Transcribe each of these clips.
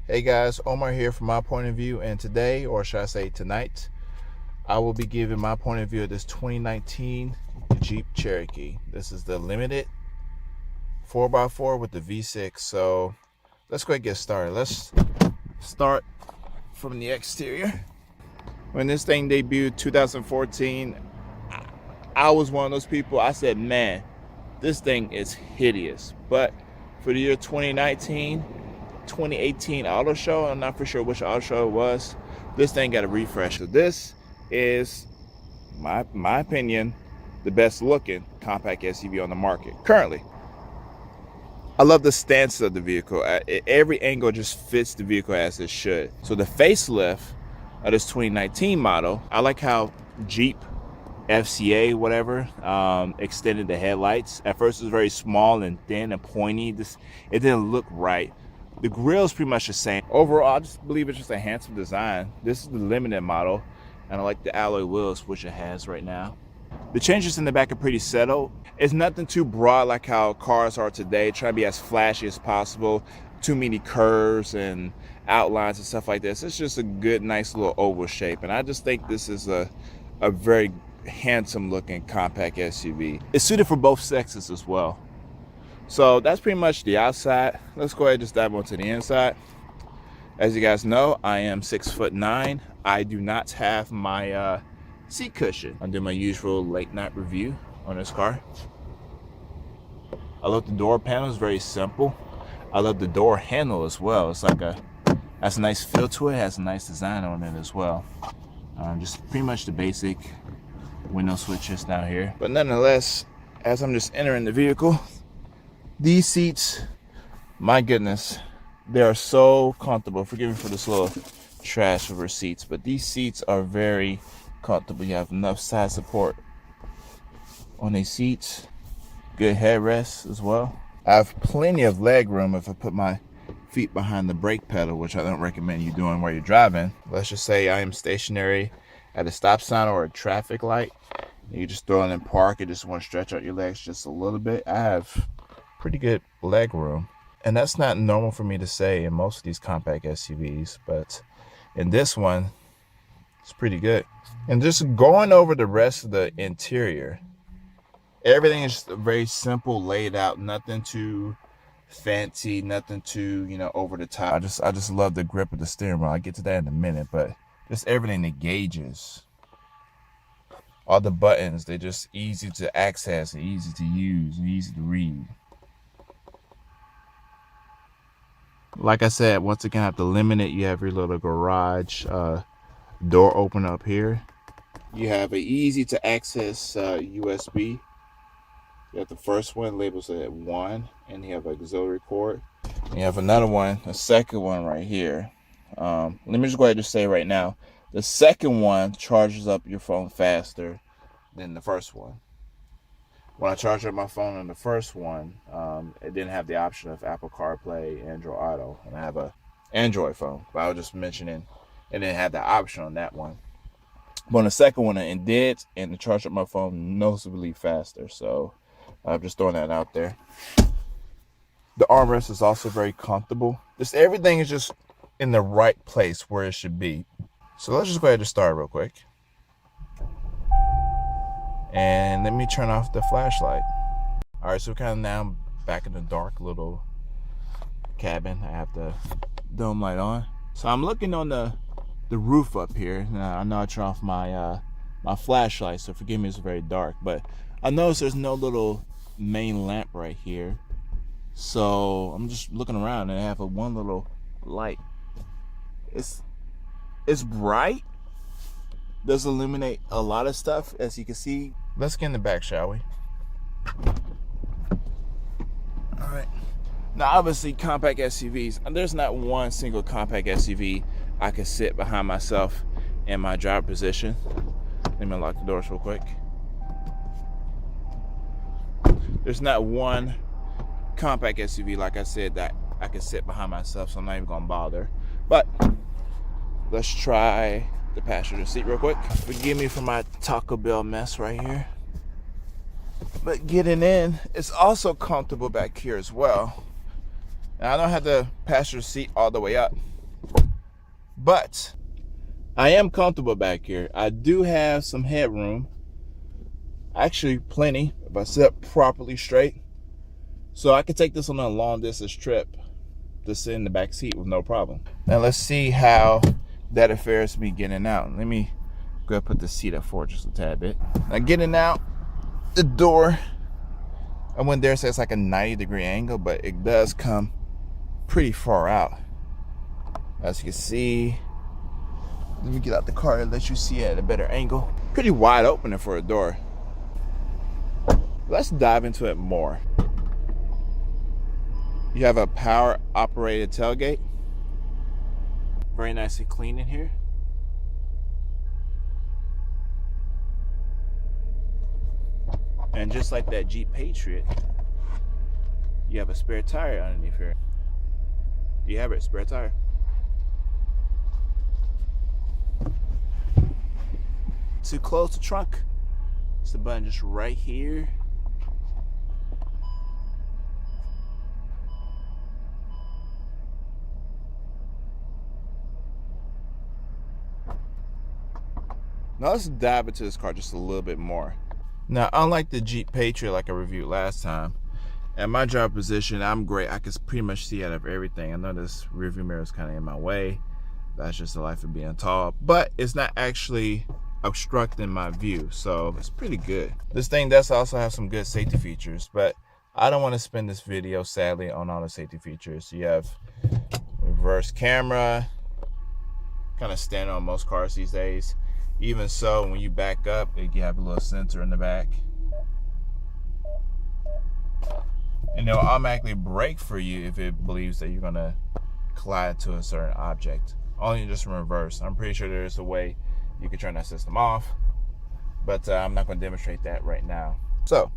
Hey guys, Omar here from my point of view, and today, or should I say tonight, I will be giving my point of view of this 2019 Jeep Cherokee. This is the limited 4x4 with the V6. So let's go ahead and get started. Let's start from the exterior. When this thing debuted 2014, I was one of those people. I said, man, this thing is hideous. But for the year 2019, 2018 auto show, I'm not for sure which auto show it was, this thing got a refresh. So this is my opinion, the best looking compact SUV on the market currently. I love the stance of the vehicle. At every angle just fits the vehicle as it should. So the facelift of this 2019 model, I like how Jeep FCA whatever extended the headlights. At first it was very small and thin and pointy. It didn't look right. The grill is pretty much the same. Overall, I just believe it's just a handsome design. This is the limited model, and I like the alloy wheels, which it has right now. The changes in the back are pretty settled. It's nothing too broad like how cars are today, trying to be as flashy as possible, too many curves and outlines and stuff like this. It's just a good, nice little oval shape, and I just think this is a very handsome looking compact SUV. It's suited for both sexes as well. So that's pretty much the outside. Let's go ahead and just dive onto the inside. As you guys know, I am 6'9". I do not have my seat cushion. I'm doing my usual late night review on this car. I love the door panel, it's very simple. I love the door handle as well. It's like has a nice feel to it, has a nice design on it as well. Just pretty much the basic window switches down here. But nonetheless, as I'm just entering the vehicle, these seats, my goodness, they are so comfortable. Forgive me for this little trash over seats, but these seats are very comfortable. You have enough side support on these seats, good headrest as well. I have plenty of leg room if I put my feet behind the brake pedal, which I don't recommend you doing while you're driving. Let's just say I am stationary at a stop sign or a traffic light. You just throw it in park and just want to stretch out your legs just a little bit. I have pretty good leg room, and that's not normal for me to say in most of these compact SUVs, but in this one it's pretty good. And just going over the rest of the interior, everything is just very simple, laid out, nothing too fancy, nothing too over the top. I just love the grip of the steering wheel. I'll get to that in a minute, but just everything, the gauges, all the buttons, they're just easy to access and easy to use and easy to read. Like I said, once again, I have to limit it. You have your little garage door opener up here. You have an easy to access USB. You have the first one, labels it at 1, and you have an auxiliary port. And you have another one, a second one right here. Let me just go ahead and say right now, the second one charges up your phone faster than the first one. When I charged up my phone on the first one, it didn't have the option of Apple CarPlay, Android Auto, and I have a Android phone. But I was just mentioning it didn't have the option on that one. But on the second one, it did, and it charged up my phone noticeably faster. So I'm just throwing that out there. The armrest is also very comfortable. Just everything is just in the right place where it should be. So let's just go ahead and start real quick. And let me turn off the flashlight. All right, so we're kind of now back in the dark little cabin. I have the dome light on. So I'm looking on the roof up here. Now, I know I turned off my my flashlight, so forgive me, it's very dark. But I noticed there's no little main lamp right here. So I'm just looking around and I have one little light. It's bright. Does illuminate a lot of stuff, as you can see. Let's get in the back, shall we? All right. Now, obviously, compact SUVs, there's not one single compact SUV I can sit behind myself in my driver position. Let me unlock the doors real quick. There's not one compact SUV, like I said, that I can sit behind myself, so I'm not even gonna bother. But let's try the passenger seat real quick. Forgive me for my Taco Bell mess right here. But getting in, it's also comfortable back here as well. Now, I don't have the passenger seat all the way up. But I am comfortable back here. I do have some headroom. Actually, plenty if I sit up properly straight. So I could take this on a long distance trip to sit in the back seat with no problem. Now let's see how that affairs me getting out. Let me go ahead and put the seat up forward just a tad bit. Now getting out the door, I wouldn't dare say it's like a 90-degree angle, but it does come pretty far out. As you can see, let me get out the car and let you see it at a better angle. Pretty wide opening for a door. Let's dive into it more. You have a power operated tailgate. Very nicely clean in here. And just like that Jeep Patriot, you have a spare tire underneath here. You have it, spare tire. To close the trunk, it's the button just right here. Now let's dive into this car just a little bit more. Now, unlike the Jeep Patriot like I reviewed last time, at my driver position, I'm great. I can pretty much see out of everything. I know this rearview mirror is kind of in my way. That's just the life of being tall. But it's not actually obstructing my view, so it's pretty good. This thing does also have some good safety features, but I don't want to spend this video, sadly, on all the safety features. You have reverse camera, kind of standard on most cars these days. Even so, when you back up, you have a little sensor in the back. And it'll automatically brake for you if it believes that you're gonna collide to a certain object. Only just in reverse. I'm pretty sure there's a way you can turn that system off, but I'm not gonna demonstrate that right now. So,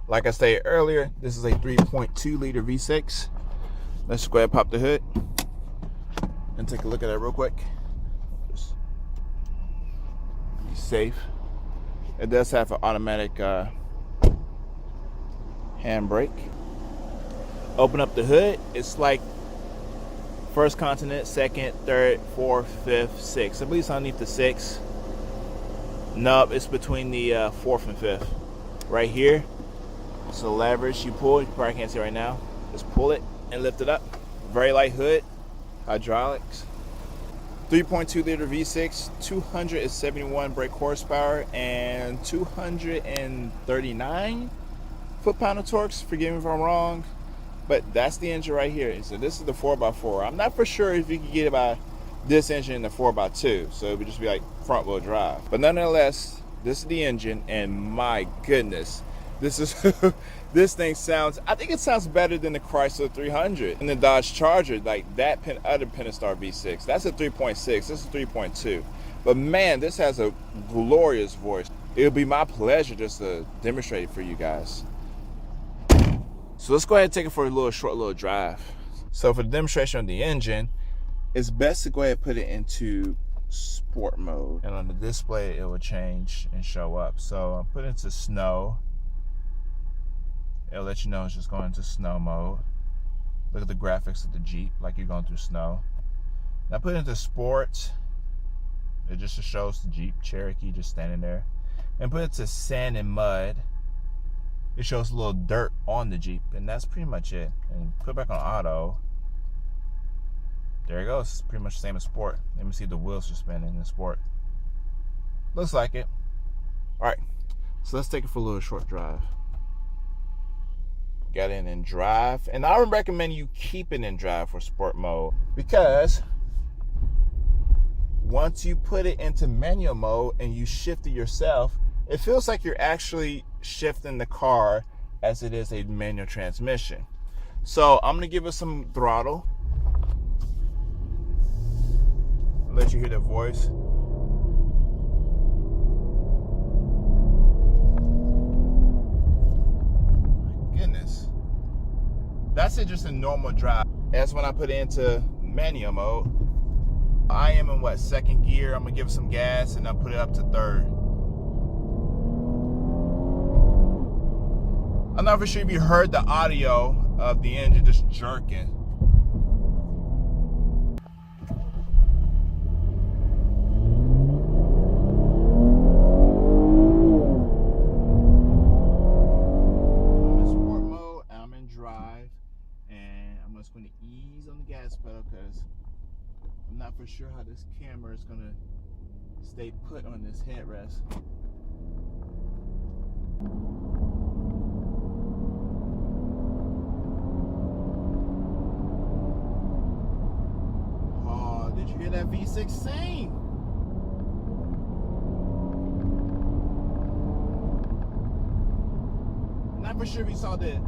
like I stated earlier, this is a 3.2 liter V6. Let's go ahead and pop the hood and take a look at it real quick. Just be safe. It does have an automatic handbrake. Open up the hood. It's like first continent, second, third, fourth, fifth, sixth. I believe it's underneath the sixth. Nope, it's between the fourth and fifth. Right here. So leverage you pull. You probably can't see right now. Just pull it and lift it up. Very light hood. Hydraulics. 3.2 liter V6, 271 brake horsepower, and 239 foot-pound of torque. Forgive me if I'm wrong, but that's the engine right here. So this is the 4x4. I'm not for sure if you can get about this engine in the 4x2, so it would just be like front-wheel drive. But nonetheless, this is the engine, and my goodness, this is this thing sounds, I think it sounds better than the Chrysler 300 and the Dodge Charger, like that other Pentastar V6. That's a 3.6, this is 3.2. But man, this has a glorious voice. It'll be my pleasure just to demonstrate it for you guys. So let's go ahead and take it for a short little drive. So for the demonstration of the engine, it's best to go ahead and put it into sport mode. And on the display, it will change and show up. So I'll put it into snow. It'll let you know it's just going into snow mode. Look at the graphics of the Jeep, like you're going through snow. Now put it into sport. It just shows the Jeep Cherokee just standing there. And put it to sand and mud. It shows a little dirt on the Jeep, and that's pretty much it. And put it back on auto. There it goes. It's pretty much the same as sport. Let me see if the wheels are spinning in sport. Looks like it. All right, so let's take it for a little short drive. Got in and drive, and I would recommend you keep it in drive for sport mode, because once you put it into manual mode and you shift it yourself, it feels like you're actually shifting the car as it is a manual transmission. So I'm gonna give it some throttle. Let you hear the voice. Goodness, that's it, just a normal drive. That's when I put it into manual mode. I am in second gear. I'm gonna give it some gas and I'll put it up to third. I'm not for sure if you heard the audio of the engine just jerking. just going to ease on the gas pedal because I'm not for sure how this camera is going to stay put on this headrest. Oh, did you hear that V6 sing? Not for sure if you saw the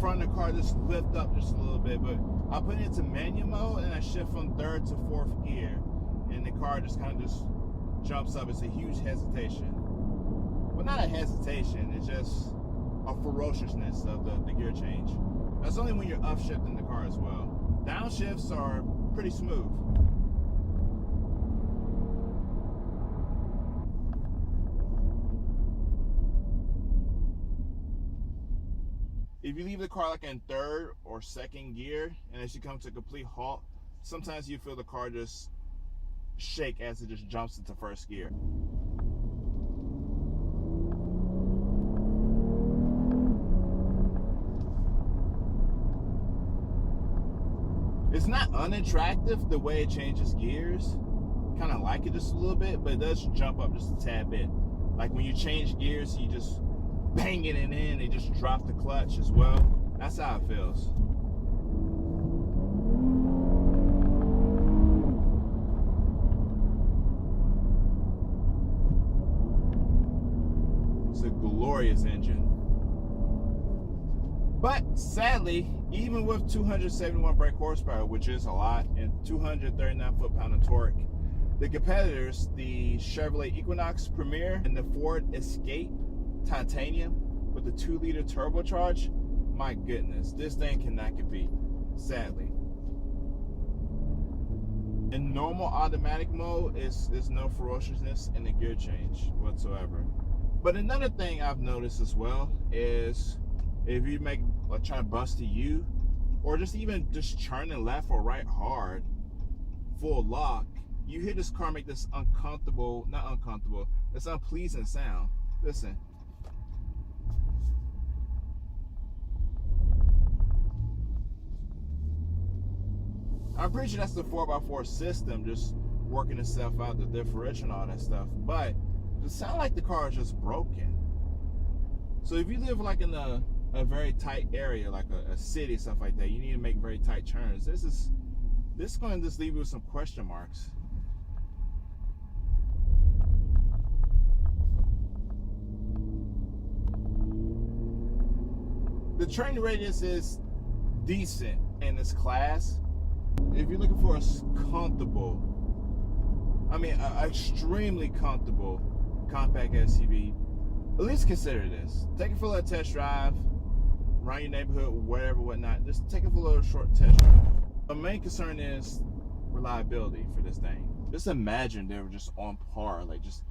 front of the car just lift up just a little bit, but I put it into manual mode and I shift from third to fourth gear, and the car just kind of just jumps up. It's a huge hesitation. Well, not a hesitation, it's just a ferociousness of the gear change. That's only when you're upshifting the car as well. Downshifts are pretty smooth. If you leave the car like in third or second gear, and as you come to a complete halt, sometimes you feel the car just shake as it just jumps into first gear. It's not unattractive the way it changes gears. Kind of like it just a little bit, but it does jump up just a tad bit. Like when you change gears, you just banging it in, they just drop the clutch as well. That's how it feels. It's a glorious engine. But sadly, even with 271 brake horsepower, which is a lot, and 239 foot-pound of torque, the competitors, the Chevrolet Equinox Premier and the Ford Escape Titanium with the 2-liter turbocharge, my goodness, this thing cannot compete, sadly. In normal automatic mode, there's no ferociousness in the gear change whatsoever. But another thing I've noticed as well is if you make like try to bust a U, or just even just turning left or right hard, full lock, you hear this car make this uncomfortable, not uncomfortable, this unpleasing sound. Listen. I'm pretty sure that's the 4x4 system just working itself out, the differential and all that stuff. But it sounds like the car is just broken. So if you live like in a very tight area, like a city, stuff like that, you need to make very tight turns. This is going to just leave you with some question marks. The turning radius is decent in this class. If you're looking for a comfortable, extremely comfortable compact SUV, at least consider this. Take it for a little test drive, around your neighborhood, whatever, whatnot. Just take it for a little short test drive. The main concern is reliability for this thing. Just imagine they were just on par, like just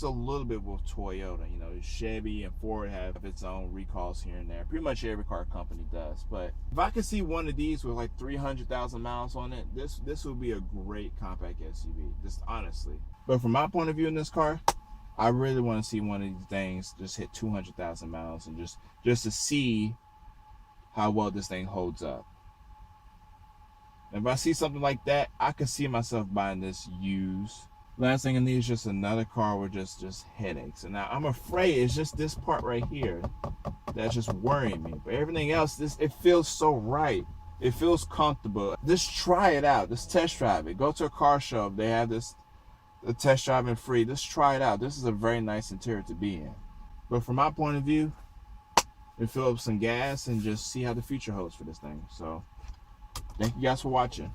a little bit with Toyota. You know, Chevy and Ford have its own recalls here and there. Pretty much every car company does. But if I could see one of these with like 300,000 miles on it, this would be a great compact SUV, just honestly. But from my point of view in this car, I really want to see one of these things just hit 200,000 miles and just to see how well this thing holds up. If I see something like that, I could see myself buying this used. Last thing I need is just another car with just headaches. And now I'm afraid it's just this part right here that's just worrying me. But everything else, it feels so right. It feels comfortable. Just try it out. Just test drive it. Go to a car show. They have the test driving free. Just try it out. This is a very nice interior to be in. But from my point of view, we fill up some gas and just see how the future holds for this thing. So thank you guys for watching.